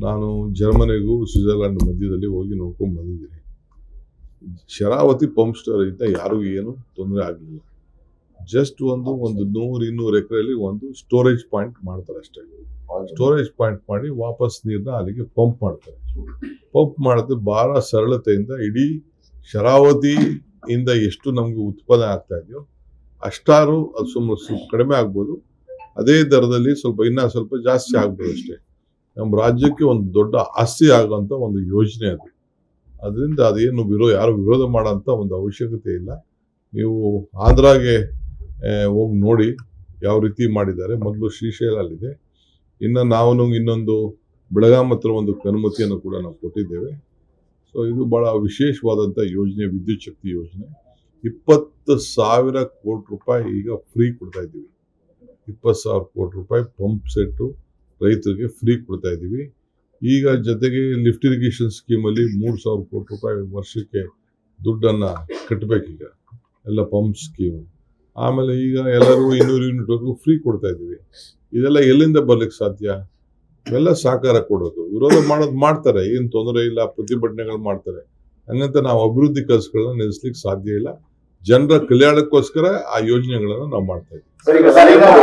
ನಾನು ಜರ್ಮನಿಗೂ ಸ್ವಿಟ್ಜರ್ಲ್ಯಾಂಡ್ ಮಧ್ಯದಲ್ಲಿ ಹೋಗಿ ನೋಡ್ಕೊಂಡು ಬಂದಿದ್ದೀನಿ. ಶರಾವತಿ ಪಂಪ್ ಸ್ಟೋರ್ ಇಂದ ಯಾರಿಗೂ ಏನು ತೊಂದರೆ ಆಗಲಿಲ್ಲ. ಜಸ್ಟ್ ಒಂದು 100-200 ಎಕರೆಯಲ್ಲಿ ಒಂದು ಸ್ಟೋರೇಜ್ ಪಾಯಿಂಟ್ ಮಾಡ್ತಾರೆ ಅಷ್ಟೇ. ಸ್ಟೋರೇಜ್ ಪಾಯಿಂಟ್ ಮಾಡಿ ವಾಪಸ್ ನೀರನ್ನ ಅಲ್ಲಿಗೆ ಪಂಪ್ ಮಾಡ್ತಾರೆ. ಪಂಪ್ ಮಾಡಿದ್ರೆ ಬಹಳ ಸರಳತೆಯಿಂದ ಇಡೀ ಶರಾವತಿಯಿಂದ ಎಷ್ಟು ನಮಗೆ ಉತ್ಪಾದನೆ ಆಗ್ತಾ ಇದೆಯೋ ಅಷ್ಟಾರು ಅದು ಸುಮ್ಮನೆ ಕಡಿಮೆ ಆಗ್ಬೋದು. ಅದೇ ದರದಲ್ಲಿ ಇನ್ನೂ ಸ್ವಲ್ಪ ಜಾಸ್ತಿ ಆಗ್ಬೋದು ಅಷ್ಟೇ. ನಮ್ಮ ರಾಜ್ಯಕ್ಕೆ ಒಂದು ದೊಡ್ಡ ಆಸ್ತಿ ಆಗುವಂಥ ಒಂದು ಯೋಜನೆ ಅದು. ಅದರಿಂದ ಅದೇನು ಯಾರು ವಿರೋಧ ಮಾಡೋಂಥ ಒಂದು ಅವಶ್ಯಕತೆ ಇಲ್ಲ. ನೀವು ಆಂಧ್ರಾಗೆ ಹೋಗಿ ನೋಡಿ ಯಾವ ರೀತಿ ಮಾಡಿದ್ದಾರೆ. ಮೊದಲು ಶ್ರೀಶೈಲಲ್ಲಿದೆ, ಇನ್ನು ನಾವು ಇನ್ನೊಂದು ಬೆಳಗಾಂ ಹತ್ರ ಒಂದು ಅನುಮತಿಯನ್ನು ಕೂಡ ನಾವು ಕೊಟ್ಟಿದ್ದೇವೆ. ಸೊ ಇದು ಬಹಳ ವಿಶೇಷವಾದಂಥ ಯೋಜನೆ, ವಿದ್ಯುತ್ ಶಕ್ತಿ ಯೋಜನೆ. 20,000 ಕೋಟಿ ರೂಪಾಯಿ ಈಗ ಫ್ರೀ ಕೊಡ್ತಾ ಇದ್ದೀವಿ. 20,000 ಕೋಟಿ ರೂಪಾಯಿ ಪಂಪ್ ಸೆಟ್ಟು ರೈತರಿಗೆ ಫ್ರೀ ಕೊಡ್ತಾ ಇದ್ದೀವಿ. ಈಗ ಜೊತೆಗೆ ಲಿಫ್ಟ್ ಇರಿಗೇಷನ್ ಸ್ಕೀಮಲ್ಲಿ 3,000 ಕೋಟಿ ರೂಪಾಯಿ ವರ್ಷಕ್ಕೆ ದುಡ್ಡನ್ನು ಕಟ್ಟಬೇಕೀಗ, ಎಲ್ಲ ಪಂಪ್ ಸ್ಕೀಮ್. ಆಮೇಲೆ ಈಗ ಎಲ್ಲರೂ 200 ಯೂನಿಟ್ವರೆಗೂ ಫ್ರೀ ಕೊಡ್ತಾ ಇದ್ದೀವಿ. ಇದೆಲ್ಲ ಎಲ್ಲಿಂದ ಬರ್ಲಿಕ್ಕೆ ಸಾಧ್ಯ? ಇವೆಲ್ಲ ಸಹಕಾರ ಕೊಡೋದು. ವಿರೋಧ ಮಾಡೋದು ಮಾಡ್ತಾರೆ, ಏನು ತೊಂದರೆ ಇಲ್ಲ, ಪ್ರತಿಭಟನೆಗಳು ಮಾಡ್ತಾರೆ. ಹಂಗಂತ ನಾವು ಅಭಿವೃದ್ಧಿ ಕೆಲಸಗಳನ್ನ ನಿಲ್ಲಿಸ್ಲಿಕ್ಕೆ ಸಾಧ್ಯ ಇಲ್ಲ. ಜನರ ಕಲ್ಯಾಣಕ್ಕೋಸ್ಕರ ಆ ಯೋಜನೆಗಳನ್ನು ನಾವು ಮಾಡ್ತಾ ಇದ್ದೀವಿ.